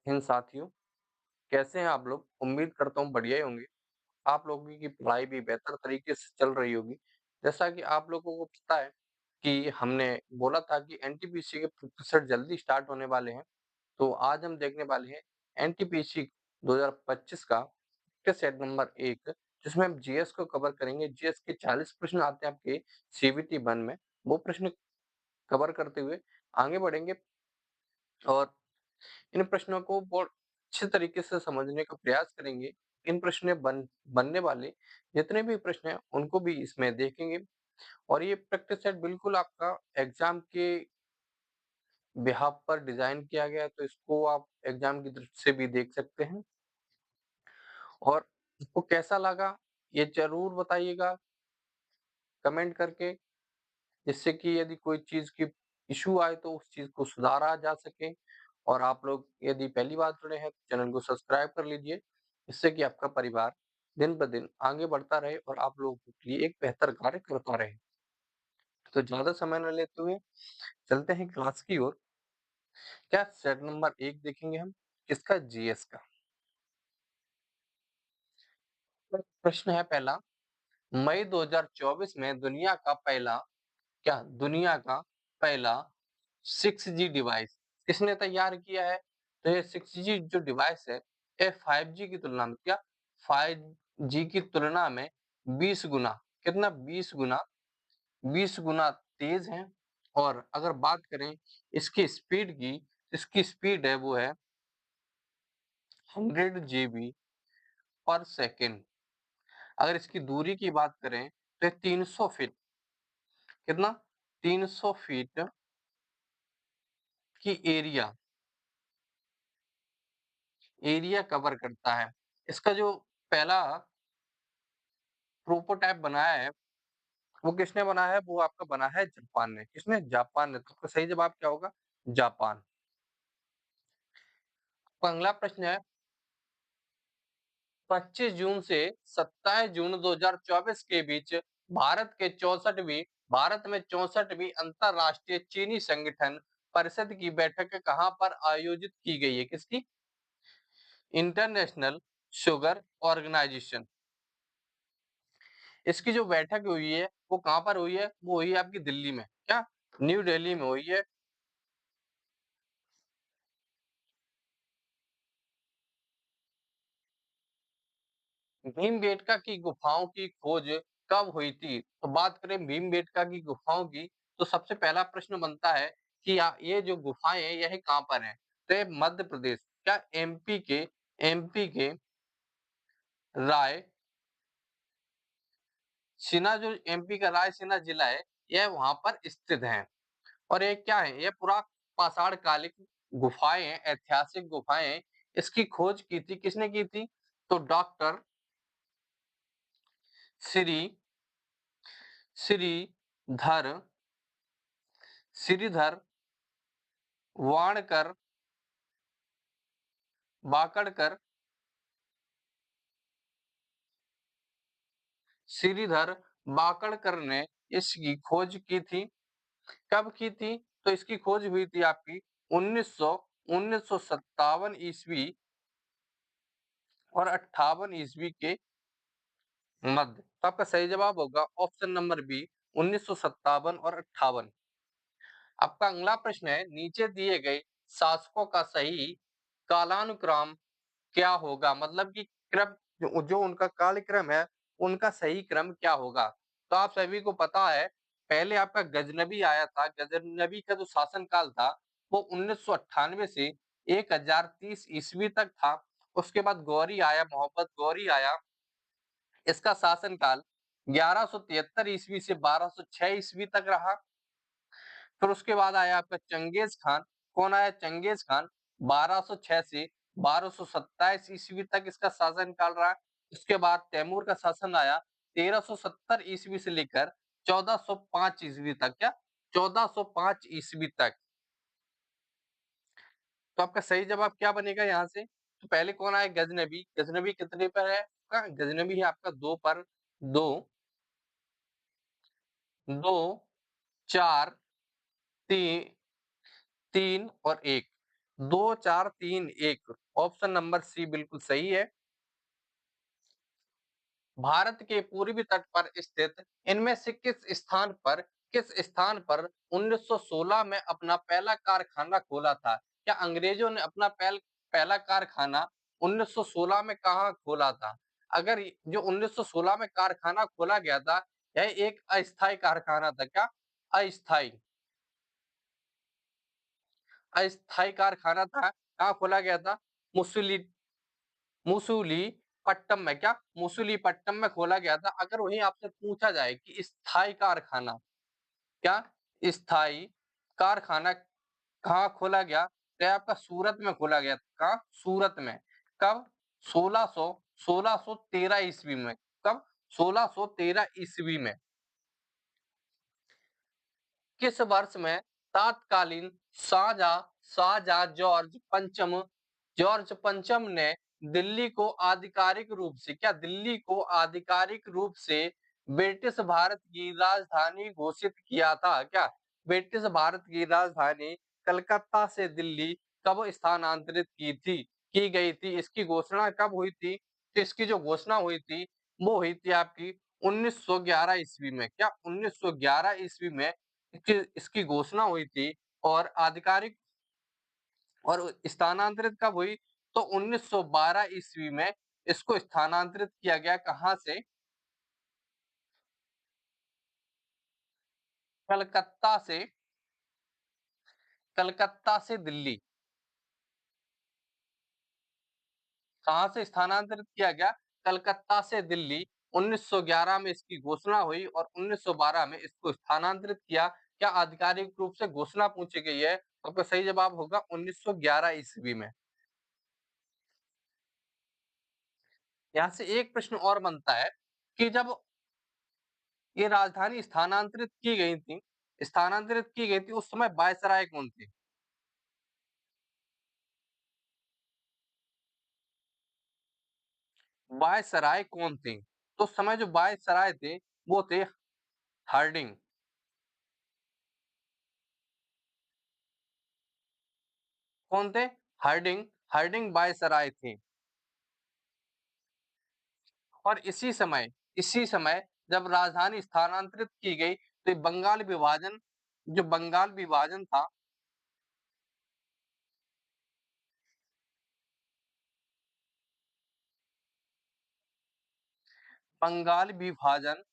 हिंद साथियों, कैसे हैं आप लोग? उम्मीद करता हूँ बढ़िया ही होंगे। आप लोगों की पढ़ाई भी बेहतर तरीके से चल रही होगी। जैसा कि आप लोगों को पता है कि हमने बोला था कि एनटीपीसी के प्रतिशत जल्दी स्टार्ट होने वाले हैं। तो आज हम देखने वाले हैं एनटीपीसी 2025 का सेट नंबर 1 जिसमें हम जीएस को कवर करेंगे। जीएस के 40 प्रश्न आते हैं आपके सीबीटी 1 में। वो प्रश्न कवर करते हुए आगे बढ़ेंगे और इन प्रश्नों को बहुत अच्छे तरीके से समझने का प्रयास करेंगे। इन प्रश्न में बनने वाले जितने भी प्रश्न हैं उनको भी इसमें देखेंगे और ये प्रैक्टिस सेट बिल्कुल आपका एग्जाम के बिहाफ पर डिजाइन किया गया है, तो इसको आप एग्जाम की दृष्टि से भी देख सकते हैं। और आपको कैसा लगा ये जरूर बताइएगा कमेंट करके, जिससे कि यदि कोई चीज की इशू आए तो उस चीज को सुधारा जा सके। और आप लोग यदि पहली बार जुड़े हैं तो चैनल को सब्सक्राइब कर लीजिए, जिससे कि आपका परिवार दिन ब दिन आगे बढ़ता रहे और आप लोगों के लिए एक बेहतर कार्य करता रहे। तो ज्यादा समय न लेते हुए चलते हैं क्लास की ओर। क्या सेट नंबर 1 देखेंगे हम, किसका? जीएस का। प्रश्न है पहला, मई 2024 में दुनिया का पहला 6G डिवाइस किसने तैयार किया है? तो ये 6G जो डिवाइस है ये 5G की तुलना में 5G की तुलना में 20 गुना, कितना? 20 गुना तेज है। और अगर बात करें इसकी स्पीड की, इसकी स्पीड है वो है 100 GB पर सेकेंड। अगर इसकी दूरी की बात करें तो 300 फीट, कितना? 300 फीट की एरिया कवर करता है। इसका जो पहला प्रोटोटाइप बनाया है वो किसने बनाया है? वो आपका बना है जापान ने। किसने? जापान ने। तो इसका सही जवाब क्या होगा? जापान। तो अगला प्रश्न है, 25 जून से 27 जून 2024 के बीच भारत में 64वीं अंतरराष्ट्रीय चीनी संगठन परिषद की बैठक कहाँ पर आयोजित की गई है? किसकी? International sugar organisation. इसकी जो बैठक हुई है वो कहाँ पर हुई है? वो हुई है आपकी दिल्ली में। क्या? न्यू दिल्ली में हुई है। भीमबेटका की गुफाओं की खोज कब हुई थी? तो बात करें भीमबेटका की गुफाओं की, तो सबसे पहला प्रश्न बनता है कि ये जो गुफाएं हैं यह कहाँ पर हैं? तो ये मध्य प्रदेश, क्या? एमपी के राय सिना, जो एमपी का रायसीना जिला है यह वहां पर स्थित है। और ये क्या है? ये पूरा पाषाण कालिक गुफाएं हैं, ऐतिहासिक गुफाएं हैं। इसकी खोज की थी, किसने की थी? तो डॉक्टर श्री श्रीधर श्रीधर वाणकर बाकड़कर श्रीधर बाकड़कर ने इसकी खोज की थी। कब की थी? तो इसकी खोज हुई थी आपकी 1957 ईस्वी और 58 ईस्वी के मध्य। तो आपका सही जवाब होगा ऑप्शन नंबर बी, 1957 और 58। आपका अगला प्रश्न है, नीचे दिए गए शासकों का सही कालानुक्रम क्या होगा? मतलब कि क्रम, जो उनका कालक्रम है उनका सही क्रम क्या होगा? तो आप सभी को पता है पहले आपका गजनबी आया था। गजनबी का जो शासन काल था वो 1998 से 1030 ईस्वी तक था। उसके बाद गौरी आया, मोहम्मद गौरी आया। इसका शासन काल 1173 ईस्वी से 1206 ईस्वी तक रहा। फिर उसके बाद आया आपका चंगेज खान। कौन आया? Genghis Khan. 1206 से 1227 ईस्वी तक इसका शासन काल रहा। उसके बाद तैमूर का शासन आया 1370 ईस्वी से लेकर 1405 ईस्वी तक। क्या? 1405 ईस्वी तक। तो आपका सही जवाब क्या बनेगा यहाँ से? तो पहले कौन आया? गजनबी। गजनबी कितने पर है? गजनबी है आपका 2 पर। 2, 2, 4, 3 और 1। 2, 4, 3, 1 ऑप्शन नंबर सी बिल्कुल सही है। भारत के पूर्वी तट पर स्थित इनमें से किस स्थान पर 1916 में अपना पहला कारखाना खोला था? क्या अंग्रेजों ने अपना पहला कारखाना 1916 में कहाँ खोला था? अगर जो 1916 में कारखाना खोला गया था, यह एक अस्थायी कारखाना था। क्या? अस्थायी अस्थायी कारखाना था। कहाँ खोला गया था? मुसोली मुसूलीपट्टम में। क्या? मुसूलीपट्टम में खोला गया था। अगर वहीं आपसे पूछा जाए कि स्थायी कारखाना, क्या स्थायी कारखाना कहाँ खोला गया? तो आपका सूरत में खोला गया था। कहाँ? सूरत में। कब? 1613 ईस्वी में। कब? 1613 ईस्वी में। किस वर्ष में तत्कालीन शाहजहां शाहजहां जॉर्ज पंचम ने दिल्ली को आधिकारिक रूप से, क्या दिल्ली को आधिकारिक रूप से ब्रिटिश भारत की राजधानी घोषित किया था? क्या ब्रिटिश भारत की राजधानी कलकत्ता से दिल्ली कब स्थानांतरित की गई थी? इसकी घोषणा कब हुई थी? तो इसकी जो घोषणा हुई थी वो हुई थी आपकी 1911 ईस्वी में। क्या 1911 ईस्वी में इसकी घोषणा हुई थी? और आधिकारिक और स्थानांतरित कब हुई? तो 1912 ईस्वी में इसको स्थानांतरित किया गया। कहाँ से? कलकत्ता से। कलकत्ता से दिल्ली। कहाँ से स्थानांतरित किया गया? कलकत्ता से दिल्ली। 1911 में इसकी घोषणा हुई और 1912 में इसको स्थानांतरित किया। क्या आधिकारिक रूप से घोषणा पूछी गई है? तो आपका सही जवाब होगा 1911 ईस्वी में। यहाँ से एक प्रश्न और बनता है कि जब ये राजधानी स्थानांतरित की गई थी उस समय वायसराय कौन थे? वायसराय कौन थे? तो उस समय जो वायसराय थे वो थे हार्डिंग। कौन थे? हार्डिंग। हार्डिंग वायसराय थे। और इसी समय जब राजधानी स्थानांतरित की गई तो ये बंगाल विभाजन था। बंगाल विभाजन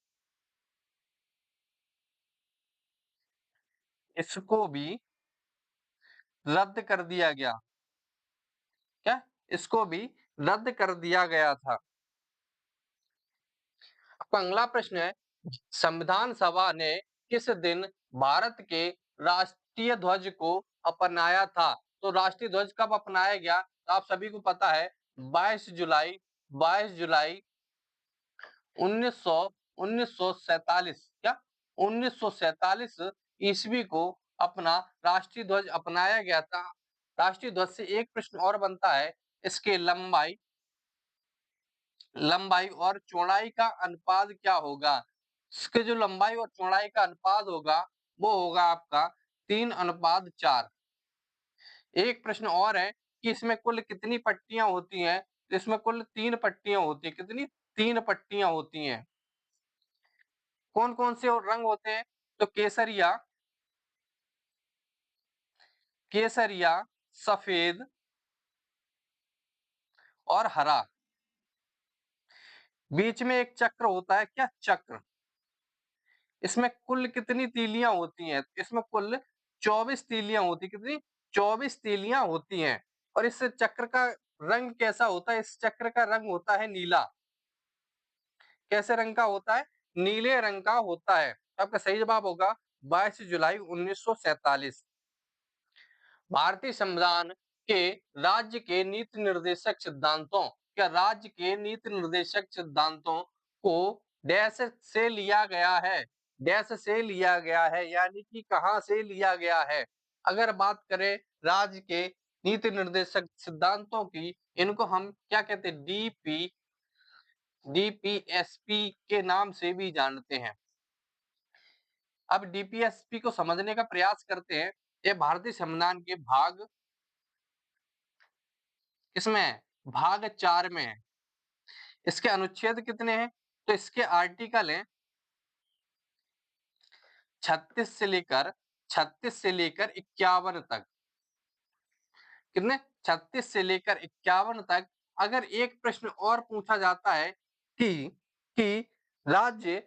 इसको भी रद्द कर दिया गया। क्या? इसको भी रद्द कर दिया गया था। अगला प्रश्न है, संविधान सभा ने किस दिन भारत के राष्ट्रीय ध्वज को अपनाया था? तो राष्ट्रीय ध्वज कब अपनाया गया? तो आप सभी को पता है 22 जुलाई 1900 1947। क्या? 1947 ईस्वी को अपना राष्ट्रीय ध्वज अपनाया गया था। राष्ट्रीय ध्वज से एक प्रश्न और बनता है, इसके लंबाई और चौड़ाई का अनुपात क्या होगा? इसके जो लंबाई और चौड़ाई का अनुपात होगा वो होगा आपका 3:4। एक प्रश्न और है कि इसमें कुल कितनी पट्टियां होती हैं? तो इसमें कुल 3 पट्टियां होती हैं। कितनी? 3 पट्टियां होती हैं। कौन कौन से और रंग होते हैं? तो केसरिया, सफेद और हरा। बीच में एक चक्र होता है। क्या? चक्र। इसमें कुल कितनी तीलियां होती हैं? इसमें कुल 24 तीलियां होती। कितनी? 24 तीलियां होती हैं। और इस चक्र का रंग कैसा होता है? इस चक्र का रंग होता है नीला। कैसे रंग का होता है? नीले रंग का होता है। तो आपका सही जवाब होगा 22 जुलाई 1947। भारतीय संविधान के राज्य के नीति निर्देशक सिद्धांतों, क्या राज्य के नीति निर्देशक सिद्धांतों को डैश से लिया गया है? डैश से लिया गया है यानी कि कहाँ से लिया गया है? अगर बात करें राज्य के नीति निर्देशक सिद्धांतों की, इनको हम क्या कहते हैं? डीपीएसपी के नाम से भी जानते हैं। अब डीपीएसपी को समझने का प्रयास करते हैं। ये भारतीय संविधान के भाग किसमें है? भाग 4 में है। इसके अनुच्छेद कितने हैं? तो इसके आर्टिकल हैं 36 से लेकर 51 तक। कितने? 36 से लेकर 51 तक। अगर एक प्रश्न और पूछा जाता है कि राज्य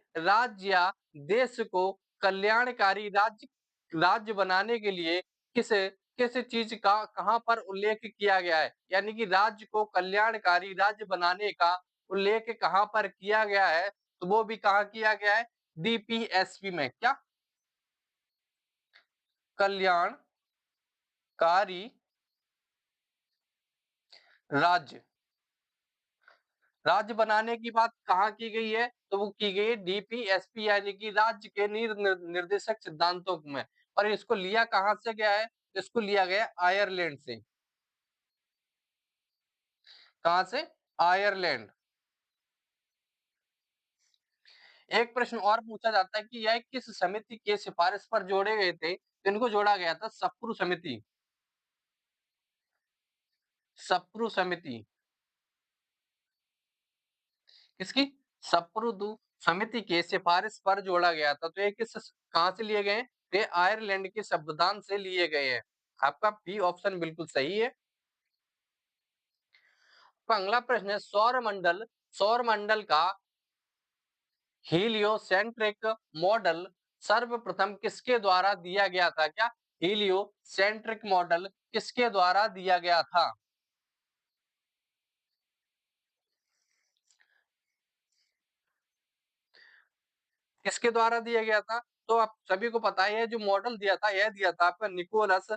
या देश को कल्याणकारी राज्य बनाने के लिए किस किस चीज का कहाँ पर उल्लेख किया गया है, यानी कि राज्य को कल्याणकारी राज्य बनाने का उल्लेख कहाँ पर किया गया है, तो वो भी कहाँ किया गया है? डीपीएसपी में। क्या? कल्याणकारी राज्य राज्य बनाने की बात कहाँ की गई है? तो वो की गई है डीपीएसपी यानी कि राज्य के निर्देशक सिद्धांतों में। और इसको लिया कहाँ से गया है? इसको लिया गया आयरलैंड से। कहाँ से? आयरलैंड। एक प्रश्न और पूछा जाता है कि यह किस समिति के सिफारिश पर जोड़े गए थे? तो इनको जोड़ा गया था सप्रू समिति। सप्रू समिति किसकी? सप्रू समिति के सिफारिश पर जोड़ा गया था। तो ये कहाँ से लिए गए हैं? ये आयरलैंड के संविधान से लिए गए हैं। आपका बी ऑप्शन बिल्कुल सही है। तो अगला प्रश्न है सौर मंडल का हीलियोसेंट्रिक मॉडल सर्वप्रथम किसके द्वारा दिया गया था? क्या? हीलियोसेंट्रिक मॉडल किसके द्वारा दिया गया था? किसके द्वारा दिया गया था? तो आप सभी को पता है जो मॉडल दिया था, यह दिया था आपका निकोलस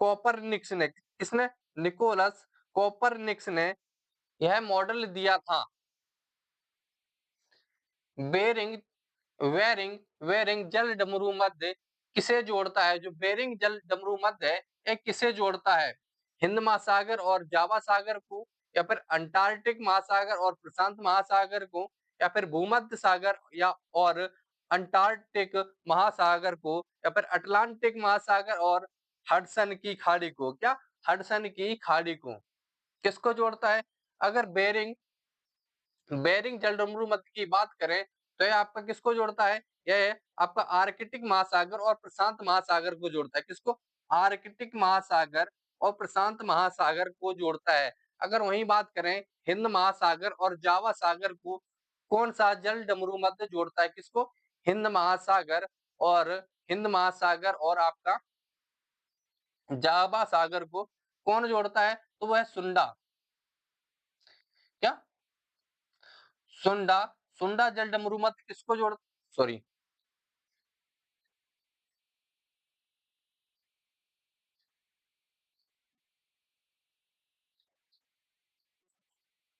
कोपरनिक्स ने। किसने? निकोलस कोपरनिक्स ने यह मॉडल दिया था। बेरिंग वेरिंग वेरिंग जल डमरू मध्य किसे जोड़ता है? जो बेरिंग जल डमरू मध्य है, ये किसे जोड़ता है? हिंद महासागर और जावा सागर को, या फिर अंटार्कटिक महासागर और प्रशांत महासागर को, या फिर भूमध्य सागर या और अंटार्कटिक महासागर को, या फिर अटलांटिक महासागर और हडसन की खाड़ी को। क्या? हडसन की खाड़ी को किसको जोड़ता है? अगर बेरिंग बेरिंग जलडमरू मध्य की बात करें तो यह आपका किसको जोड़ता है? यह आपका आर्कटिक महासागर और प्रशांत महासागर को जोड़ता है। किसको? आर्कटिक महासागर और प्रशांत महासागर को जोड़ता है। अगर वही बात करें हिंद महासागर और जावा सागर को, कौन सा जल डमरू मध्य जोड़ता है? किसको? हिंद महासागर और आपका जावा सागर को कौन जोड़ता है? तो वह सुंडा। क्या? सुंडा सुंडा जल डमरू मध्य किसको जोड़ सॉरी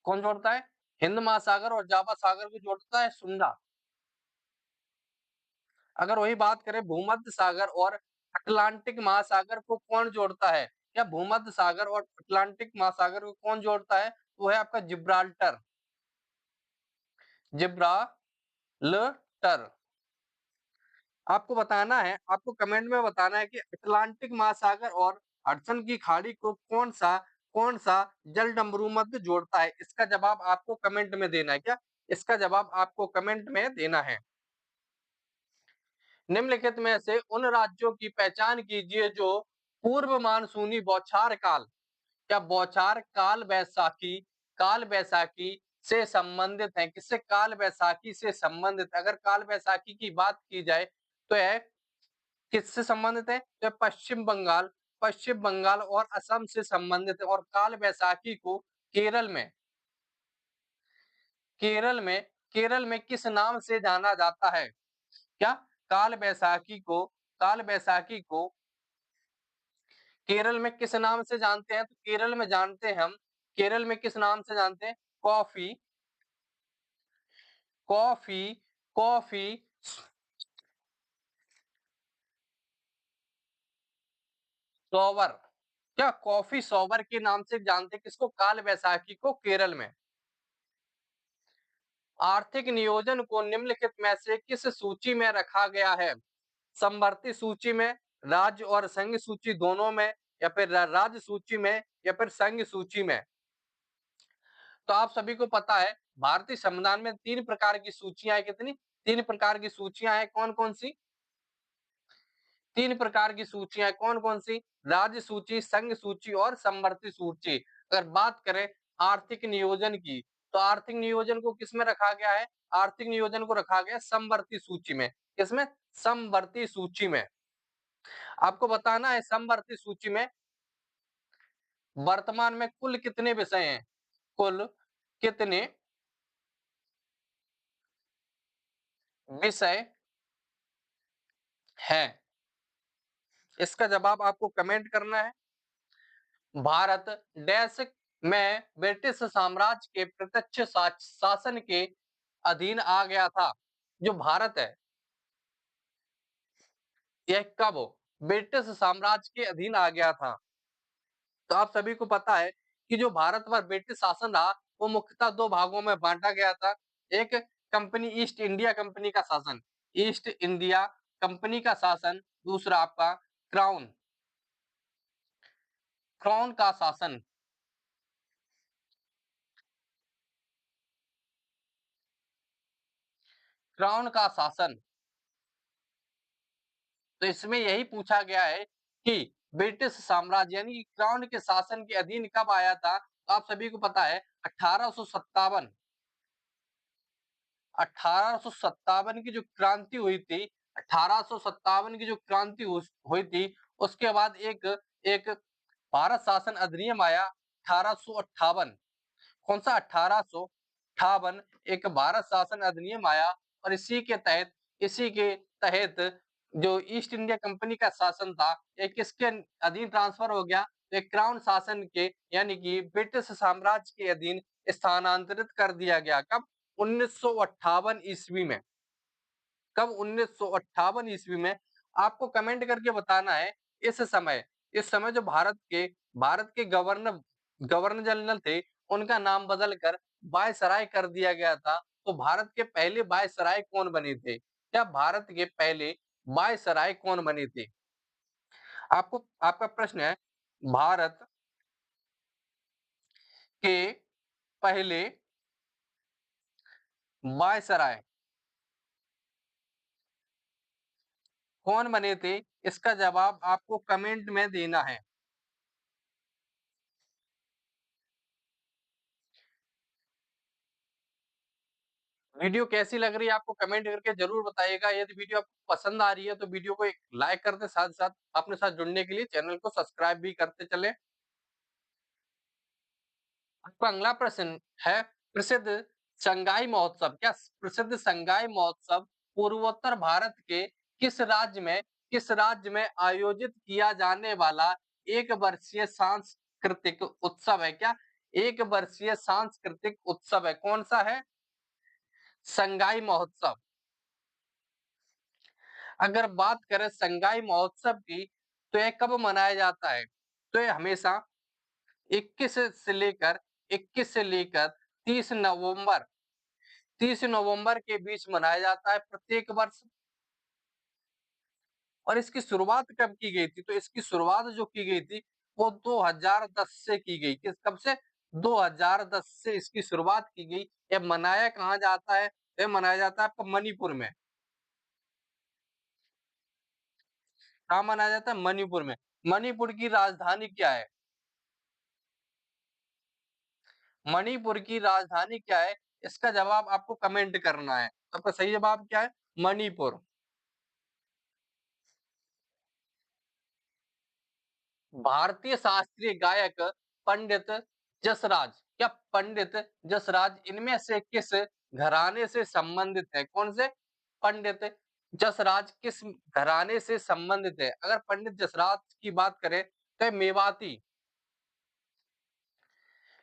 कौन जोड़ता है? हिंद महासागर और जावा सागर को जोड़ता है सुंडा। अगर वही बात करें भूमध्य सागर और अटलांटिक महासागर को कौन जोड़ता है? या भूमध्य सागर और अटलांटिक महासागर को कौन जोड़ता है? वो है आपका जिब्राल्टर। जिब्राल्टर। आपको कमेंट में बताना है कि अटलांटिक महासागर और हडसन की खाड़ी को कौन सा जल डमरू मध्य जोड़ता है? इसका जवाब आपको कमेंट में देना है। क्या? इसका जवाब आपको कमेंट में देना है। निम्नलिखित में से उन राज्यों की पहचान कीजिए जो पूर्व मानसूनी बौछार काल या बौछार काल बैसाखी से संबंधित है। किससे? काल बैसाखी से संबंधित। अगर काल बैसाखी की बात की जाए तो यह किससे संबंधित है? तो पश्चिम बंगाल और असम से संबंधित है। और काल बैसाखी को केरल में केरल में केरल में किस नाम से जाना जाता है? क्या? काल बैसाखी को काल बैसाखी को केरल में किस नाम से जानते हैं? तो केरल में किस नाम से जानते हैं? Coffee coffee coffee sour. क्या? कॉफी सॉवर के नाम से जानते हैं किसको? काल बैसाखी को केरल में। आर्थिक नियोजन को निम्नलिखित में से किस सूची में रखा गया है? समवर्ती सूची में, राज्य और संघ सूची दोनों में, या फिर राज्य सूची में या फिर संघ सूची में। तो आप सभी को पता है भारतीय संविधान में 3 प्रकार की सूचियाँ हैं, कितनी? 3 प्रकार की सूचियाँ हैं, कौन-कौन सी? 3 प्रकार की सूचियाँ हैं, कौन-कौन सी? राज्य सूची, संघ सूची और समवर्ती सूची। अगर बात करें आर्थिक नियोजन की, तो आर्थिक नियोजन को किसमें रखा गया है? आर्थिक नियोजन को रखा गया है समवर्ती सूची में। किसमें? समवर्ती सूची में। आपको बताना है समवर्ती सूची में वर्तमान में कुल कितने विषय हैं? कुल कितने विषय हैं? इसका जवाब आपको कमेंट करना है। भारत डैश में ब्रिटिश साम्राज्य के प्रत्यक्ष शासन के अधीन आ गया था। जो भारत है, यह कब ब्रिटिश साम्राज्य के अधीन आ गया था? तो आप सभी को पता है कि जो भारत पर ब्रिटिश शासन रहा, वो मुख्यतः 2 भागों में बाँटा गया था। एक कंपनी ईस्ट इंडिया कंपनी का शासन, ईस्ट इंडिया कंपनी का शासन, दूसरा आपका क्राउन, क्राउन का शासन, क्राउन का शासन। तो इसमें यही पूछा गया है कि ब्रिटिश साम्राज्य यानी कि क्राउन के शासन के अधीन कब आया था? तो आप सभी को पता है 1857 1857 की जो क्रांति हुई थी, 1857 की जो क्रांति हुई थी, उसके बाद एक एक भारत शासन अधिनियम आया 1858। कौन-सा? 1858 एक भारत शासन अधिनियम आया और इसी के तहत जो ईस्ट इंडिया कंपनी का शासन था, ये किसके अधीन ट्रांसफर हो गया? ये क्राउन शासन के यानी कि ब्रिटिश साम्राज्य के अधीन स्थानांतरित कर दिया गया। कब? 1958 ईस्वी में। कब? 1958 ईस्वी में। आपको कमेंट करके बताना है इस समय जो भारत के गवर्नर गवर्नर जनरल थे, उनका नाम बदल कर वायसराय कर दिया गया था। तो भारत के पहले वायसराय कौन बने थे? क्या भारत के पहले वायसराय कौन बने थे? आपको आपका प्रश्न है, भारत के पहले वायसराय कौन बने थे? इसका जवाब आपको कमेंट में देना है। वीडियो कैसी लग रही है आपको कमेंट करके ज़रूर बताइएगा। यदि वीडियो आपको पसंद आ रही है तो वीडियो को एक लाइक कर दें, साथ-साथ अपने साथ जुड़ने के लिए चैनल को सब्सक्राइब भी करते चलें। आपका अगला प्रश्न है प्रसिद्ध संगाई महोत्सव। क्या प्रसिद्ध संगाई महोत्सव पूर्वोत्तर भारत के किस राज्य में आयोजित किया जाने वाला एक वर्षीय सांस्कृतिक उत्सव है? क्या एक वर्षीय सांस्कृतिक उत्सव है? कौन-सा है? संगाई महोत्सव। अगर बात करें संगाई महोत्सव की, तो यह कब मनाया जाता है? तो ये हमेशा 21 से लेकर 21 से लेकर 30 नवंबर 30 नवंबर के बीच मनाया जाता है प्रत्येक वर्ष। और इसकी शुरुआत कब की गई थी? तो इसकी शुरुआत जो की गई थी, वो 2010 से की गई। कब से? 2010 से इसकी शुरुआत की गई। ये मनाया कहाँ जाता है? ये मनाया जाता है आपका मणिपुर में। कहाँ मनाया जाता है? मणिपुर में। मणिपुर की राजधानी क्या है? मणिपुर की राजधानी क्या है? इसका जवाब आपको कमेंट करना है। आपका सही जवाब क्या है? मणिपुर। भारतीय शास्त्रीय गायक पंडित जसराज, क्या पंडित जसराज इनमें से किस घराने से संबंधित है? कौन से? पंडित जसराज किस घराने से संबंधित है? अगर पंडित जसराज की बात करें तो ये मेवाती,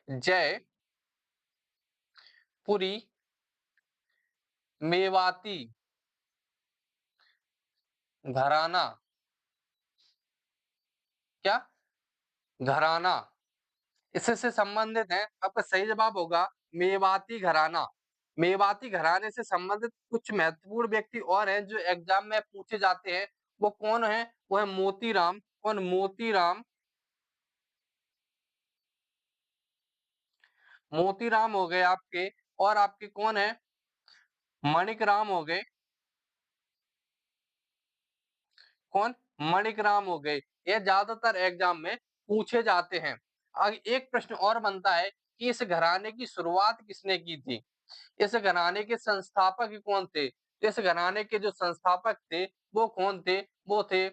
जयपुरी मेवाती घराना, क्या? घराना इससे से संबंधित है। आपका सही जवाब होगा मेवाती घराना। मेवाती घराने से संबंधित कुछ महत्वपूर्ण व्यक्ति और हैं जो एग्जाम में पूछे जाते हैं। वो कौन है? वो है मोतीराम। कौन? मोतीराम मोतीराम हो गए आपके, और आपके कौन है, माणिक राम हो गए, कौन, माणिक राम हो गए। ये ज्यादातर एग्जाम में पूछे जाते हैं। एक प्रश्न और बनता है कि इस घराने की शुरुआत किसने की थी? इस घराने के संस्थापक कौन थे? इस घराने के जो संस्थापक थे वो कौन थे? वो थे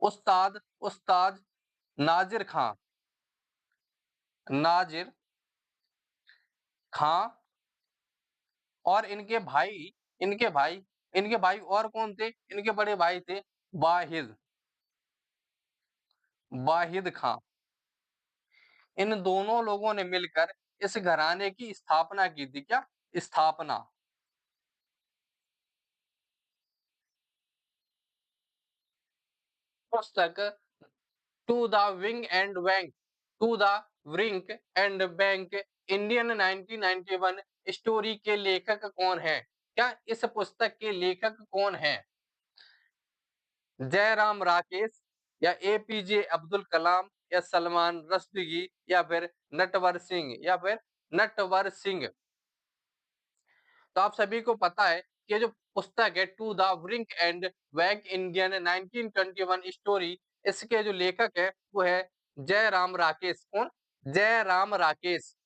उस्ताद उस्ताद नाजिर खां, नाजिर खां। और इनके भाई इनके भाई और कौन थे? इनके बड़े भाई थे वाहिद, वाहिद खां। इन दोनों लोगों ने मिलकर इस घराने की स्थापना की थी। क्या स्थापना? पुस्तक to the wing and bank, to the brink and bank Indian 1991 story के लेखक कौन है? क्या इस पुस्तक के लेखक कौन है? जयराम राकेश, या एपीजे अब्दुल कलाम, या सलमान रश्दी, या फिर नटवर सिंह, या फिर नटवर सिंह। तो आप सभी को पता है कि जो पुस्तक है to the brink and bank Indian 1921 story, इसके जो लेखक है वो है जयराम राकेश। कौन? जयराम राकेश।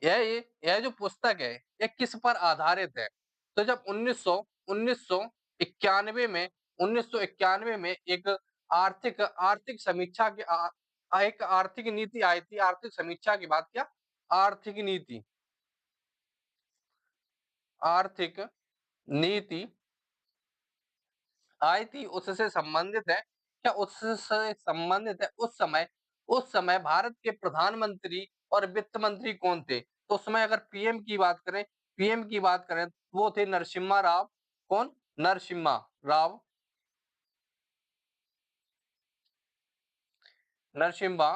यह जो पुस्तक है यह किस पर आधारित है? तो जब 1991 में 1991 में एक आर्थिक आर्थिक समीक्षा की एक आर्थिक नीति आई थी। आर्थिक समीक्षा की बात, क्या आर्थिक नीति, आर्थिक नीति आई थी, उससे संबंधित है। क्या उससे संबंधित है? उस समय भारत के प्रधानमंत्री और वित्त मंत्री कौन थे? तो उसमें अगर पीएम की बात करें, पीएम की बात करें वो थे नरसिम्हा राव। कौन? नरसिम्हा राव, नरसिम्हा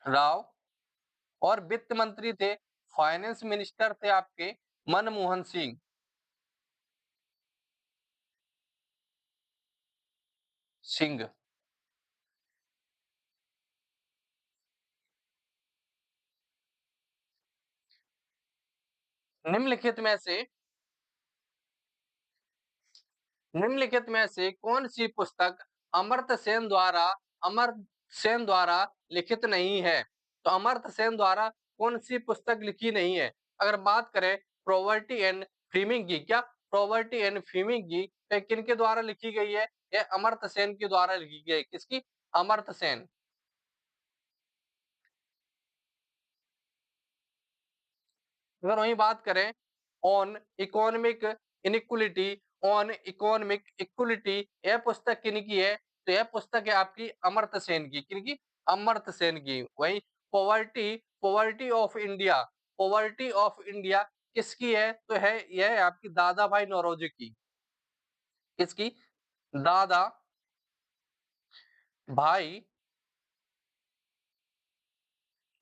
राव। और वित्त मंत्री थे, फाइनेंस मिनिस्टर थे आपके मनमोहन सिंह, सिंह। निम्नलिखित में से निम्नलिखित में से कौन सी पुस्तक अमर्त्य सेन द्वारा अमर्त्य सेन द्वारा लिखित नहीं है? तो अमर्त्य सेन द्वारा कौन सी पुस्तक लिखी नहीं है? अगर बात करें प्रॉवर्टी एंड फ्रीमिंग की, क्या प्रॉवर्टी एंड फ्रीमिंग की किनके द्वारा लिखी गई है? यह अमर्त्य सेन के द्वारा लिखी गई। किसकी? अमर्त्य सेन। अगर वही बात करें on economic inequality, on economic equality, यह पुस्तक किनकी है? तो यह पुस्तक है आपकी अमर्त्य सेन की। किनकी? अमर्त्य सेन की। वही poverty poverty of India, poverty of India किसकी है? तो है यह है आपकी दादा भाई नौरोजी की। किसकी? दादा भाई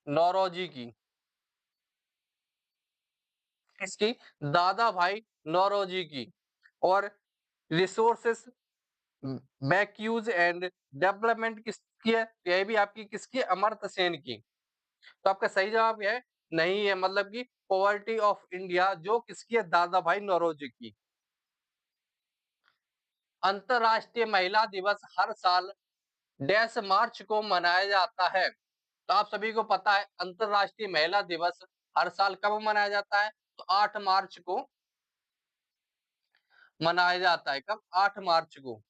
नौरोजी की। किसकी? दादा भाई नौरोजी की। और रिसोर्सेस मैक्यूज एंड डेवलपमेंट किसकी है? यह भी आपकी किसकी? अमर्त्य सेन की। तो आपका सही जवाब यह नहीं है, मतलब कि पॉवर्टी ऑफ इंडिया जो किसकी है? दादा भाई नौरोजी की। अंतरराष्ट्रीय महिला दिवस हर साल डैश मार्च को मनाया जाता है। तो आप सभी को पता है अंतरराष्ट्रीय महिला दिवस हर साल कब मनाया जाता है? तो 8 मार्च को मनाया जाता है। कब? 8 मार्च को।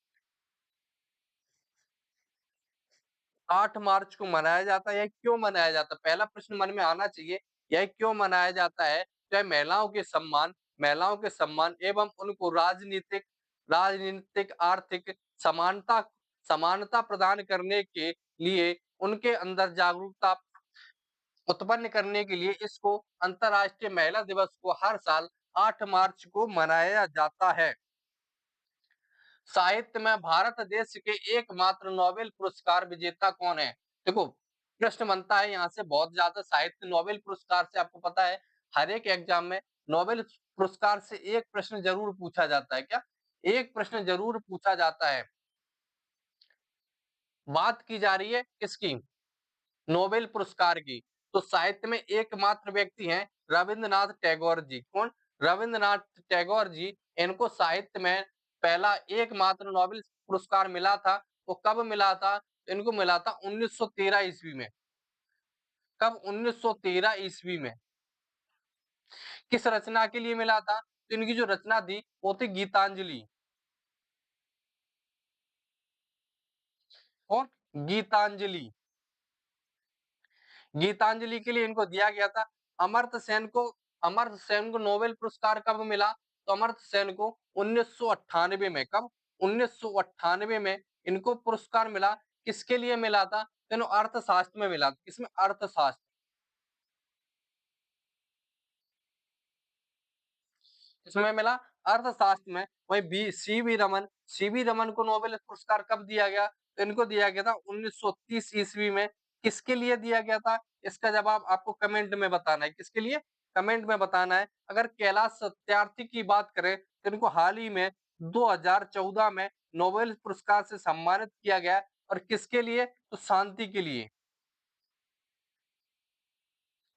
8 मार्च को मनाया जाता है। यह क्यों मनाया जाता है? पहला प्रश्न मन में आना चाहिए, यह क्यों मनाया जाता है? तो महिलाओं के सम्मान एवं उनको राजनीतिक आर्थिक समानता समानता प्रदान करने के लिए, उनके अंदर जागरूकता उत्पन्न करने के लिए इसको अंतरराष्ट्रीय महिला दिवस को हर साल 8 मार्च को मनाया जाता है। साहित्य में भारत देश के एकमात्र नोबेल पुरस्कार विजेता कौन है? देखो प्रश्न बनता है यहाँ से बहुत ज्यादा। साहित्य नोबेल पुरस्कार से आपको पता है हर एक एग्जाम में नोबेल पुरस्कार से एक प्रश्न जरूर पूछा जाता है। क्या? एक प्रश्न जरूर पूछा जाता है। बात की जा रही है किसकी? नोबेल पुरस्कार की। तो साहित्य में एकमात्र व्यक्ति हैं रविंद्रनाथ टैगोर जी। कौन? रविंद्रनाथ टैगोर जी। इनको साहित्य में पहला एकमात्र नोबेल पुरस्कार मिला था। वो कब मिला था? इनको मिला था 1913 ईस्वी में। कब? 1913 ईस्वी में। किस रचना के लिए मिला था? तो इनकी जो रचना थी वो थी गीतांजलि। और गीतांजलि, गीतांजलि के लिए इनको दिया गया था। अमर्त्य सेन को नोबेल पुरस्कार कब मिला? तो अमर्त्य सेन को 1998 में। कब? 1998 में इनको पुरस्कार मिला। किसके लिए मिला था? तो इन्हें अर्थशास्त्र में मिला। किसमें? अर्थशास्त्र। किसमें मिला? अर्थशास्त्र में। वहीं सीवी रमन को नोबेल पुरस्कार कब दिया गया? तो इनको दिया गया था 1930 ईस्वी में। किसके लिए दिया गया था? इसका जवाब आपको कमेंट में बताना है। किसके लिए? कमेंट में बताना है। अगर कैलाश सत्यार्थी की बात करें तो इनको हाल ही में 2014 में नोबेल पुरस्कार से सम्मानित किया गया। और किसके लिए? तो शांति के लिए।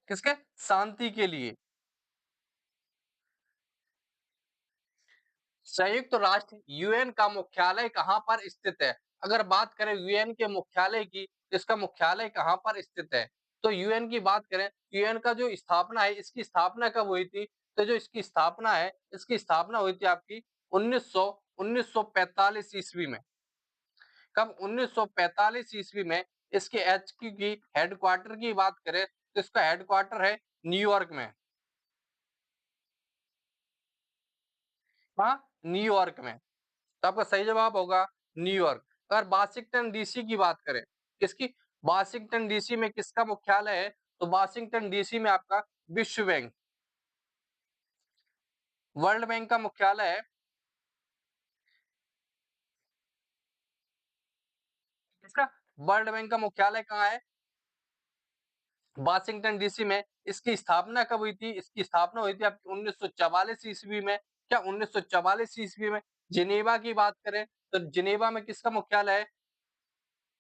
किसके? शांति के लिए। संयुक्त राष्ट्र यूएन का मुख्यालय कहाँ पर स्थित है? अगर बात करें यूएन के मुख्यालय की, तो इसका मुख्यालय कहाँ पर स्थित है? तो यूएन की बात करें, यूएन का जो स्थापना है, इसकी स्थापना कब हुई थी? तो जो इसकी स्थापना है, इसकी स्थापना हुई थी आपकी 1945 ईस्वी में। कब? 1945 ईस्वी में। इसके एचक्यू की हेडक्वार्टर की बात करें तो इसका हेडक्वार्टर है न्यूयॉर्क में। हाँ, न्यूयॉर्क में। तो आपका सही जवाब होगा न्यूयॉर्क। अगर वाशिंगटन डीसी की बात करें, किसकी? वाशिंगटन डीसी में किसका मुख्यालय है? तो वाशिंगटन डीसी में आपका विश्व बैंक, वर्ल्ड बैंक का मुख्यालय है। किसका? वर्ल्ड बैंक का मुख्यालय कहाँ है? वाशिंगटन डीसी में। इसकी स्थापना कब हुई थी? इसकी स्थापना हुई थी आपकी 1944 ईस्वी में। क्या? 1944 ईस्वी में। जिनेवा की बात करें तो जिनेवा में किसका मुख्यालय है?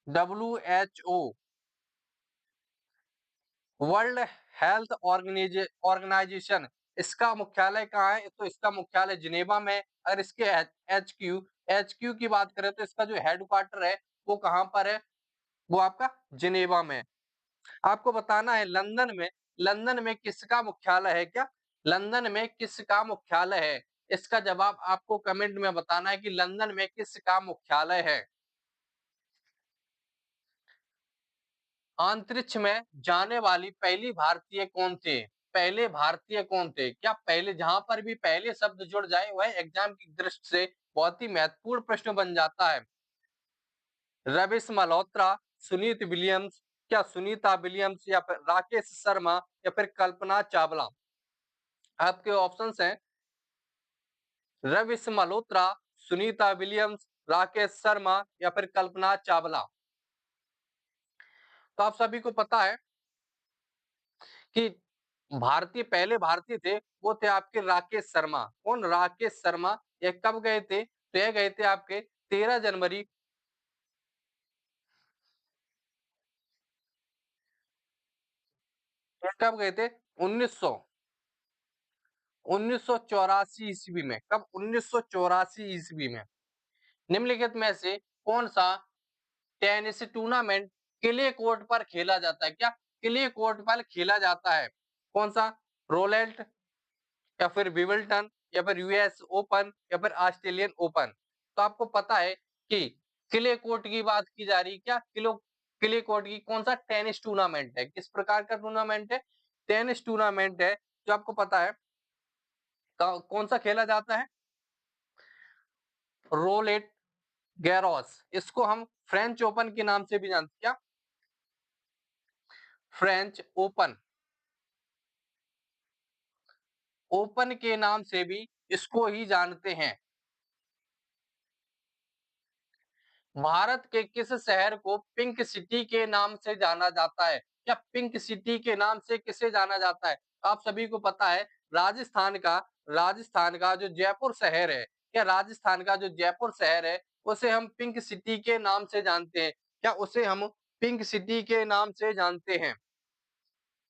WHO, world health organisation. इसका मुख्यालय कहाँ है? तो इसका मुख्यालय जिनेवा में। अगर इसके एचक्यू की बात करें तो इसका जो हेडक्वार्टर है वो कहाँ पर है? वो आपका जिनेवा में। आपको बताना है लंदन में किसका मुख्यालय है? क्या? लंदन में किसका मुख्यालय है? इसका जवाब आपको कमेंट में बताना है कि लंदन में किसका मुख्यालय है। अंतरिक्ष में जाने वाली पहली भारतीय कौन थे? पहले भारतीय कौन थे? क्या पहले, जहां पर भी पहले शब्द जुड़ जाए वह एग्जाम की दृष्टि से बहुत ही महत्वपूर्ण प्रश्न बन जाता है। रविश मल्होत्रा, सुनीत विलियम्स, क्या सुनीता विलियम्स, या फिर राकेश शर्मा, या फिर कल्पना चावला। आपके ऑप्शंस हैं रविश मल्होत्रा, सुनीता विलियम्स, राकेश शर्मा, या फिर कल्पना चावला। तो आप सभी को पता है कि पहले भारतीय थे वो थे आपके राकेश शर्मा। कौन? राकेश शर्मा। ये कब गए थे? तो ये गए थे आपके 13 जनवरी। ये कब गए थे? 1900 1984 ईस्वी में। कब? 1984 ईस्वी में। निम्नलिखित में से कौन सा टेनिस टूर्नामेंट क्ले कोर्ट पर खेला जाता है? क्या? क्ले कोर्ट पर खेला जाता है? कौन सा? रोलेट, या फिर विंबलडन, या फिर यूएस ओपन, या फिर ऑस्ट्रेलियन ओपन। तो आपको पता है कि क्ले कोर्ट की बात की जा रही है। क्या? क्ले कोर्ट की कौन सा टेनिस टूर्नामेंट है? किस प्रकार का टूर्नामेंट है? टेनिस टूर्नामेंट है। जो आपको पता है कौन सा खेला जाता है? Roland Garros. इसको हम फ्रेंच ओपन के नाम से भी जानते हैं। क्या? फ्रेंच ओपन, ओपन के नाम से भी इसको ही जानते हैं। भारत के किस शहर को पिंक सिटी के नाम से जाना जाता है? क्या पिंक सिटी के नाम से किसे जाना जाता है? आप सभी को पता है राजस्थान का जो जयपुर शहर है, क्या राजस्थान का जो जयपुर शहर है उसे हम पिंक सिटी के नाम से जानते हैं। क्या उसे हम पिंक सिटी के नाम से जानते हैं?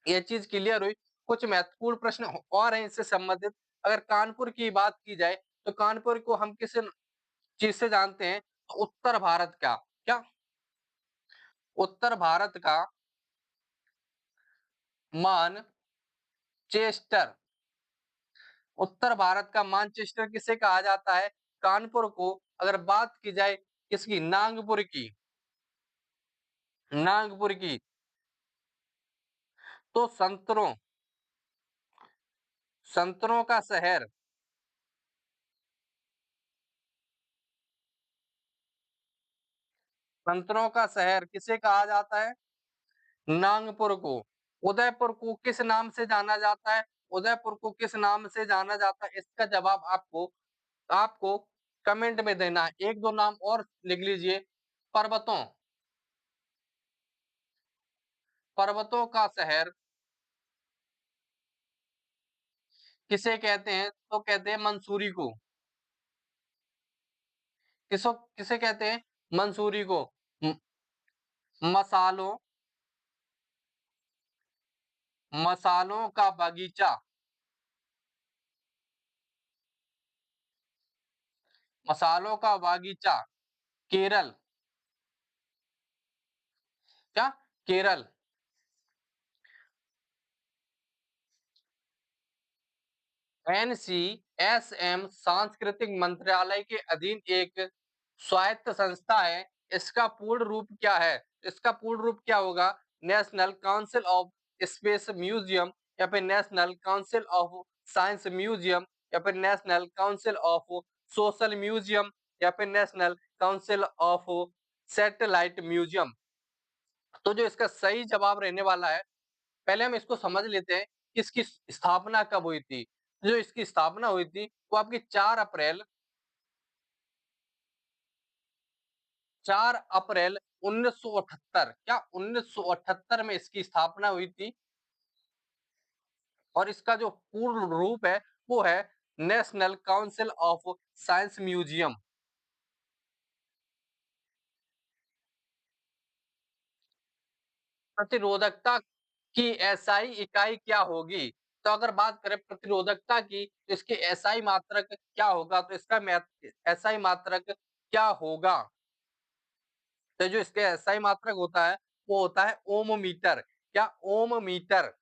ये चीज क्लियर हुई। कुछ महत्वपूर्ण प्रश्न और हैं इससे संबंधित। अगर कानपुर की बात की जाए तो कानपुर को हम किस चीज से जानते हैं? तो उत्तर भारत का क्या, उत्तर भारत का मानचेस्टर, उत्तर भारत का मानचेस्टर किसे कहा जाता है? कानपुर को। अगर बात की जाए किसकी, नागपुर की, नागपुर की, तो संतरों, संतरों का शहर, संतरों का शहर किसे कहा जाता है? नागपुर को। उदयपुर को किस नाम से जाना जाता है? उदयपुर को किस नाम से जाना जाता है? इसका जवाब आपको आपको कमेंट में देना है। एक दो नाम और लिख लीजिए। पर्वतों, पर्वतों का शहर किसे कहते हैं? तो कहते हैं मंसूरी को। किसो किसे कहते हैं? मंसूरी को। म- मसालों, मसालों का बगीचा, मसालों का बागीचा केरल, क्या, केरल। एनसीएसएम सांस्कृतिक मंत्रालय के अधीन एक स्वायत्त संस्था है। इसका पूर्ण रूप क्या है? इसका पूर्ण रूप क्या होगा? National council of space museum, या फिर national council of science museum, या फिर national council of social museum, या फिर national council of satellite museum. तो जो इसका सही जवाब रहने वाला है, पहले हम इसको समझ लेते हैं कि इसकी स्थापना कब हुई थी। जो इसकी स्थापना हुई थी वो आपकी 4 अप्रैल, 4 अप्रैल 1978, क्या 1978 में इसकी स्थापना हुई थी। और इसका जो पूर्ण रूप है वो है national council of science museum. प्रतिरोधकता की एसआई इकाई क्या होगी? तो अगर बात करें प्रतिरोधकता की, तो इसकी एसआई मात्रक क्या होगा? तो इसका एसआई मात्रक क्या होगा? तो जो इसके एसआई मात्रक होता है वो होता है ओम मीटर। क्या, ओम मीटर।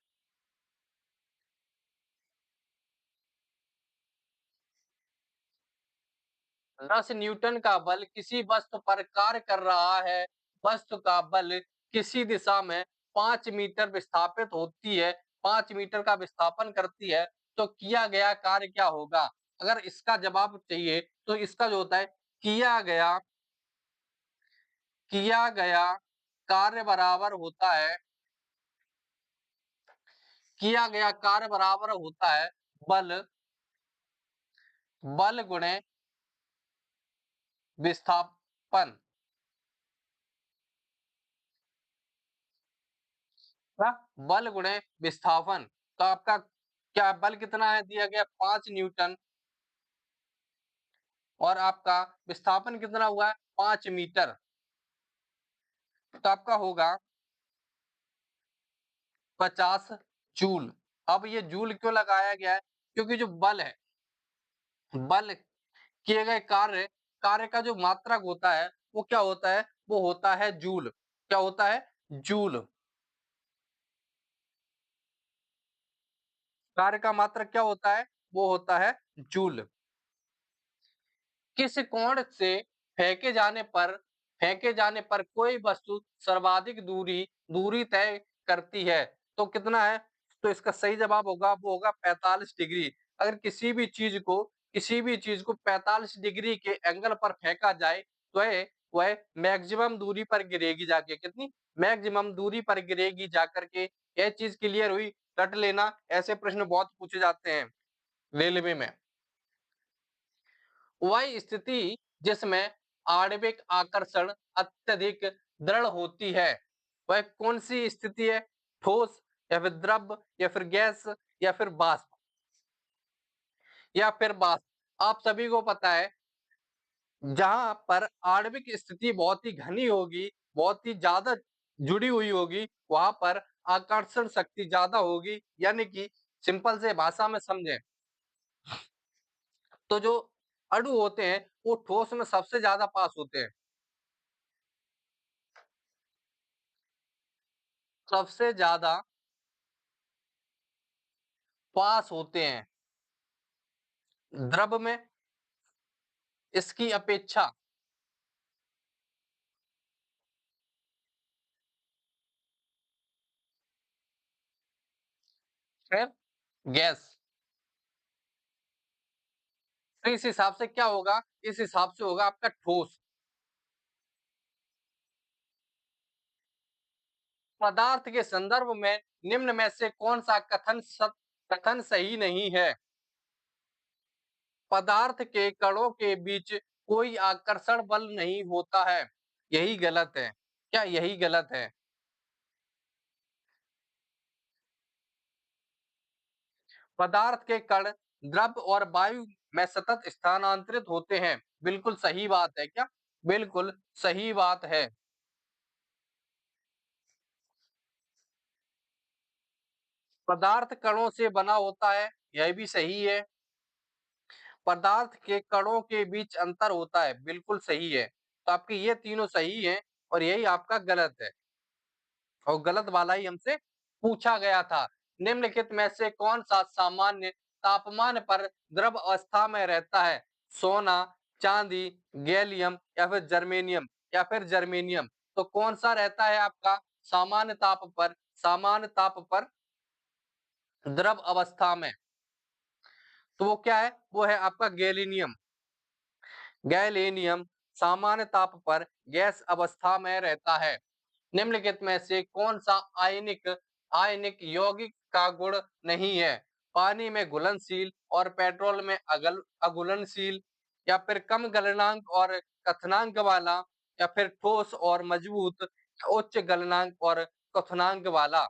10 न्यूटन का बल किसी वस्तु पर कार्य कर रहा है, वस्तु का बल किसी दिशा में 5 मीटर विस्थापित होती है, 5 मीटर का विस्थापन करती है, तो किया गया कार्य क्या होगा? अगर इसका जवाब चाहिए तो इसका जो होता है किया गया, किया गया कार्य बराबर होता है, किया गया कार्य बराबर होता है बल, बल गुणे विस्थापन। क्या? बल गुणे विस्थापन। तो आपका क्या बल कितना है दिया गया? 5 न्यूटन। और आपका विस्थापन कितना हुआ है? 5 मीटर। तो आपका होगा 50 जूल। अब ये जूल क्यों लगाया गया है? क्योंकि जो बल है, बल किए गए कार्य, कार्य का जो मात्रक होता है वो क्या होता है? वो होता है जूल। क्या होता है? जूल। कार्य का मात्रक क्या होता है? वो होता है जूल। किस कोण से फेंके जाने पर कोई वस्तु सर्वाधिक दूरी दूरी तय करती है? तो कितना है? तो इसका सही जवाब होगा वो होगा 45 डिग्री। अगर किसी भी चीज को 45 डिग्री के एंगल पर फेंका जाए तो वह मैक्सिमम दूरी पर गिरेगी जाके। कितनी? मैक्सिमम दूरी पर गिरेगी जाकर के। यह चीज क्लियर हुई। रट लेना, ऐसे प्रश्न बहुत पूछे जाते हैं रेलवे में। वह स्थिति जिसमें आणविक आकर्षण अत्यधिक दृढ़ होती है, वह कौन सी स्थिति है? ठोस, या फिर द्रव, या फिर गैस, या फिर वाष्प, या फिर वाष्प। आप सभी को पता है जहाँ पर आणविक स्थिति बहुत ही घनी होगी, बहुत ही ज़्यादा जुड़ी हुई होगी, वहाँ पर आकर्षण शक्ति ज़्यादा होगी। यानी कि सिंपल से भाषा में समझें, तो जो अणु होते हैं, वो ठोस में सबसे ज़्यादा पास होते हैं। सबसे ज़्यादा पास होते हैं द्रव में इसकी अपेक्षा। फिर गैस। तो इस हिसाब से क्या होगा? इस हिसाब से होगा आपका ठोस। पदार्थ के संदर्भ में निम्न में से कौन-सा कथन सही नहीं है? पदार्थ के कणों के बीच कोई आकर्षण बल नहीं होता है। यही गलत है। क्या यही गलत है? पदार्थ के कण द्रव और वायु में सतत स्थानांतरित होते हैं। बिल्कुल सही बात है क्या? बिल्कुल सही बात है। पदार्थ कणों से बना होता है, यह भी सही है। पदार्थ के कणों के बीच अंतर होता है, बिल्कुल सही है। तो आपके ये तीनों सही हैं और यही आपका गलत है और गलत वाला ही हमसे पूछा गया था। निम्नलिखित में से कौन-सा सामान्य तापमान पर द्रव अवस्था में रहता है? सोना, चांदी, गैलियम या फिर जर्मेनियम। तो कौन-सा रहता है आपका सामान्य ताप पर द्रव अवस्था में? तो वो क्या है? वो है आपका गैलीनियम। गैलेनियम सामान्य ताप पर गैस अवस्था में रहता है। निम्नलिखित में से कौन सा आयनिक यौगिक का गुण नहीं है? पानी में घुलनशील और पेट्रोल में अघुलनशील, या फिर कम गलनांक और क्वथनांक वाला, या फिर ठोस और मजबूत, उच्च गलनांक और क्वथनांक वाला।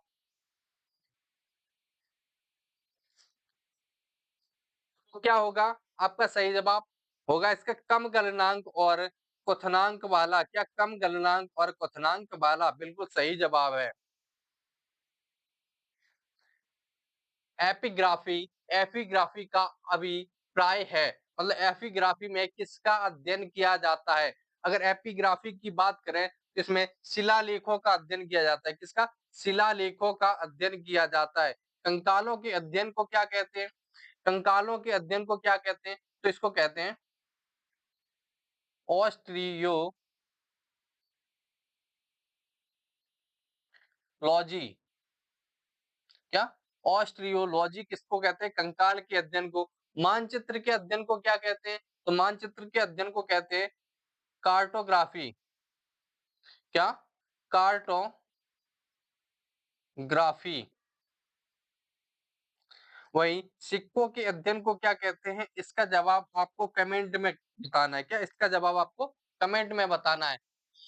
तो क्या होगा आपका सही जवाब? होगा इसका कम गलनांक और क्वथनांक वाला। क्या कम गलनांक और क्वथनांक वाला? बिल्कुल सही जवाब है। एपिग्राफी एपिग्राफी का अभिप्राय है, मतलब एपिग्राफी में किसका अध्ययन किया जाता है? अगर एपिग्राफी की बात करें तो इसमें शिलालेखों का अध्ययन किया जाता है। किसका? शिलालेखों का अध्ययन किया जाता है। कंकालों के अध्ययन को क्या कहते हैं? कंकालों के अध्ययन को क्या कहते हैं? तो इसको कहते हैं ऑस्ट्रियोलॉजी। क्या? ऑस्ट्रियोलॉजी किसको कहते हैं? कंकाल के अध्ययन को। मानचित्र के अध्ययन को क्या कहते हैं? तो मानचित्र के अध्ययन को कहते हैं कार्टोग्राफी। क्या? कार्टोग्राफी। वही सिक्कों के अध्ययन को क्या कहते हैं? इसका जवाब आपको कमेंट में बताना है। क्या इसका जवाब आपको कमेंट में बताना है?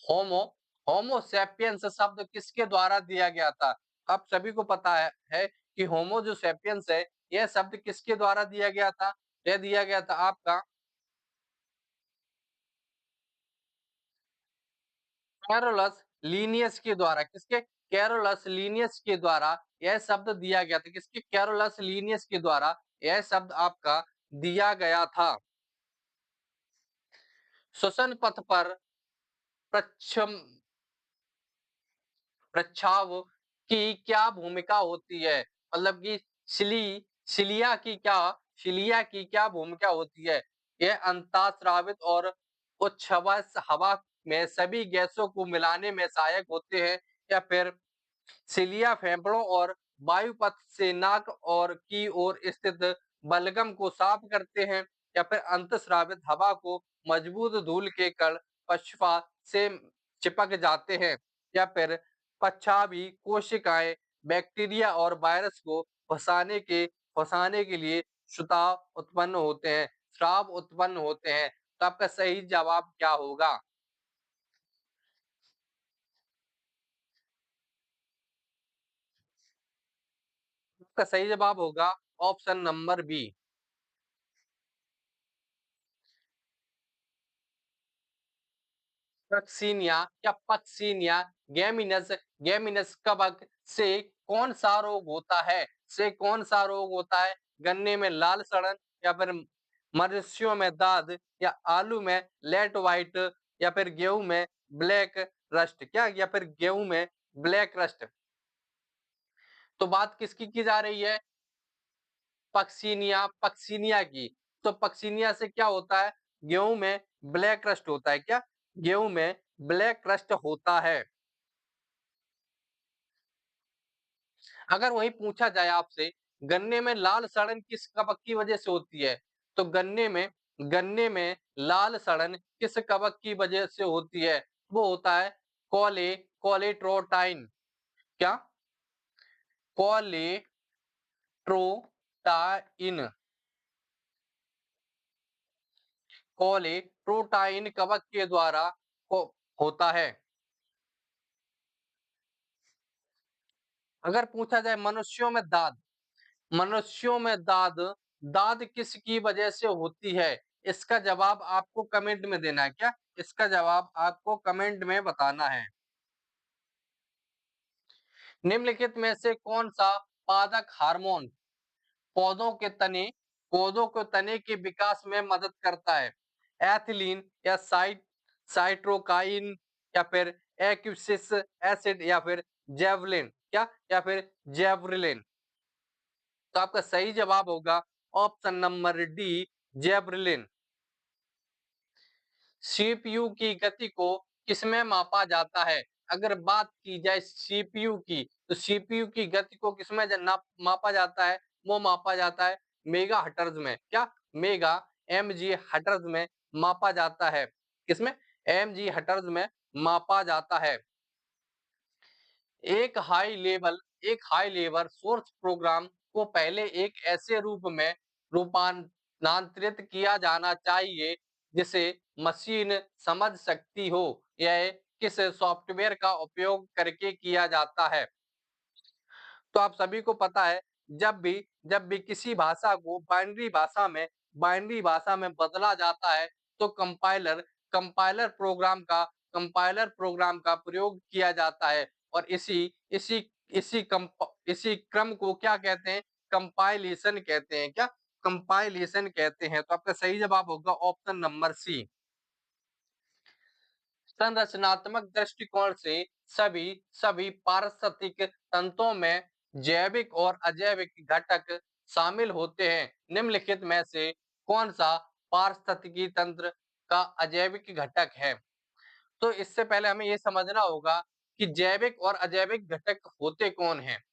होमो होमो सेपियंस शब्द किसके द्वारा दिया गया था? आप सभी को पता है कि होमो जो सेपियंस है, यह शब्द किसके द्वारा दिया गया था? यह दिया गया था आपका कैरोलस लीनियस के द्वारा। किसके? कैरोलस लीनियस के द्वारा यह शब्द दिया गया था। किसके? कैरोलस लीनियस के द्वारा यह शब्द आपका दिया गया था। श्वसन पथ पर प्रच्छम प्रच्छाव की क्या भूमिका होती है? मतलब कि सिलिया की क्या भूमिका होती है? यह अंतःस्रावित और उच्छ्वस हवा में सभी गैसों को मिलाने में सहायक होते हैं, या फिर सिलिया फेफड़ों और वायुपथ से नाक और की ओर स्थित बलगम को साफ करते हैं, या फिर अंतःस्रावित हवा को मजबूत धूल के कण पश्चा से चिपक जाते हैं, या फिर पच्छावी कोशिकाएं बैक्टीरिया और वायरस को फंसाने के लिए श्राव उत्पन्न होते हैं। तो आपका सही जवाब क्या होगा? इसका सही जवाब होगा ऑप्शन नंबर बी। पक्सीनिया या पक्सीनिया गेमिनस गेमिनस कवक से कौन सा रोग होता है? से कौन सा रोग होता है? गन्ने में लाल सड़न या फिर मनुष्यों में दाद या आलू में लेट व्हाइट या फिर गेहूं में ब्लैक रस्ट क्या या फिर गेहूं में ब्लैक रस्ट। तो बात किसकी की जा रही है? पक्सीनिया की। तो पक्सीनिया से क्या होता है? गेहूं में ब्लैक रस्ट होता है क्या? गेहूं में ब्लैक रस्ट होता है। अगर वही पूछा जाए आपसे गन्ने में लाल सड़न किस कवक की वजह से होती है? तो गन्ने में लाल सड़न किस कवक की वजह से होती है? वो होता है कोलेट्रोटाइन। क्या? कोलेट्रोटाइन। कोलेट्रोटाइन कवक के द्वारा को होता है। अगर पूछा जाए मनुष्यों में दाद दाद किसकी वजह से होती है? इसका जवाब आपको कमेंट में देना है क्या? इसका जवाब आपको कमेंट में बताना है। निम्नलिखित में से कौन सा पादक हार्मोन पौधों के तने पौधों को तने के विकास में मदद करता है? एथिलीन या साइट्रोकाइन या फिर एक्युसिस एसिड या फिर जेवलिन क्या या फिर जेवरिलिन। तो आपका सही जवाब होगा ऑप्शन नंबर डी, जेवरिलिन। सीपीयू की गति को किसमें मापा जाता है? अगर बात की जाए सीपीयू की, तो सीपीयू की गति को किसमें मापा जाता है? वो मापा जाता है मेगा हर्ट्ज में। क्या? मेगा एमजी हर्ट्ज में मापा जाता है। किसमें? एमजी हर्ट्ज में मापा जाता है। एक हाई लेवल सोर्स प्रोग्राम को पहले एक ऐसे रूप में रूपांतरित किया जाना चाहिए जिसे मशीन समझ सकती हो। यह किस सॉफ्टवेयर का उपयोग करके किया जाता है? तो आप सभी को पता है जब भी किसी भाषा को बाइनरी भाषा में बदला जाता है तो कंपाइलर प्रोग्राम का प्रयोग किया जाता है और इसी इसी क्रम को क्या कहते हैं? कंपाइलेशन कहते हैं। क्या? कंपाइलेशन कहते हैं। तो आपका सही जवाब होगा ऑप्शन नंबर सी। संरचनात्मक दृष्टिकोण से सभी सभी पारिस्थितिक तंत्रों में जैविक और अजैविक घटक शामिल होते हैं। निम्नलिखित में से कौन सा पारिस्थितिकी तंत्र का अजैविक घटक है? तो इससे पहले हमें ये समझना होगा कि जैविक और अजैविक घटक होते कौन हैं।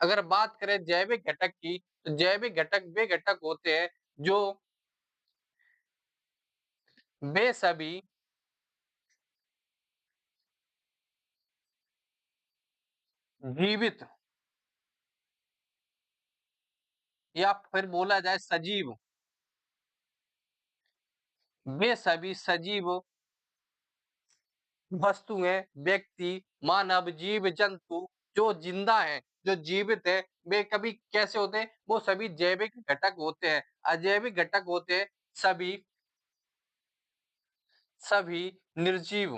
अगर बात करें जैविक घटक की, तो जैविक घटक वे घटक होते हैं जो वे सभी जीवित या फिर बोला जाए सजीव, वे सभी सजीव वस्तुएं, व्यक्ति, मानव, जीव जंतु जो जिंदा है, जो जीवित है, वे कभी कैसे होते हैं? वो सभी जैविक घटक होते हैं। अजैविक घटक होते हैं सभी सभी निर्जीव।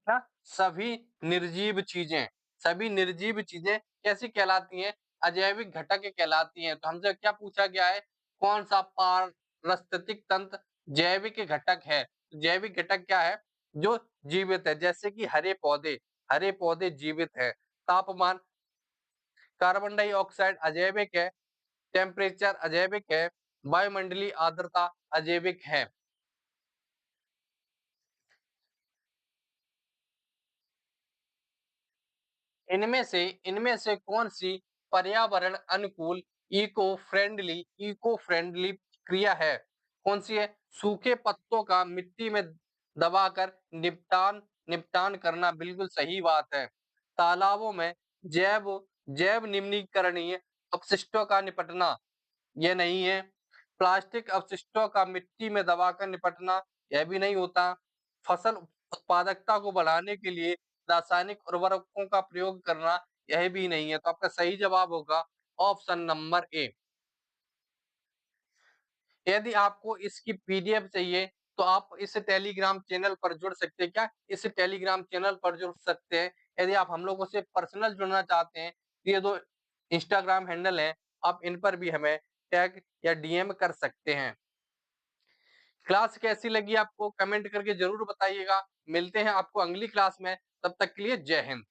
क्या? सभी निर्जीव चीजें कैसी कहलाती हैं? अजैविक घटक कहलाती हैं। तो हमसे क्या पूछा गया है? कौन सा पारिस्थितिक तंत्र जैविक घटक है? जैविक घटक क्या है? जो जीवित है, जैसे कि हरे पौधे जीवित है। तापमान, कार्बन डाइऑक्साइड अजैविक है, टेम्परेचर अजैविक है, वायुमंडलीय आर्द्रता अजैविक है। इनमें से कौन सी पर्यावरण अनुकूल इको फ्रेंडली क्रिया है? कौन सी है? सूखे पत्तों का मिट्टी में दबाकर निपटान करना बिल्कुल सही बात है। तालाबों में जैव जैव निम्नीकरणीय अपशिष्टों का निपटना, ये नहीं है। प्लास्टिक अपशिष्टों का मिट्टी में दबाकर निपटना, यह भी नहीं होता। फसल उत्पादकता को बढ़ाने के लिए रासायनिक उर्वरकों का प्रयोग करना, यह भी नहीं है, तो आपका सही जवाब होगा ऑप्शन नंबर ए। यदि आपको इसकी पीडीएफ चाहिए, तो आप इस टेलीग्राम चैनल पर जुड़ सकते हैं क्या? इस टेलीग्राम चैनल पर जुड़ सकते हैं। यदि आप हम लोगों से पर्सनल जुड़ना चाहते हैं, तो ये 2 इंस्टाग्राम हैंडल हैं, आप इन पर भी हमें टैग या डीएम कर सकते हैं। क्लास कैसी लगी आपको कमेंट करके ज़रूर बताइएगा। मिलते हैं आपको अगली क्लास में, तब तक के लिए जय हिंद।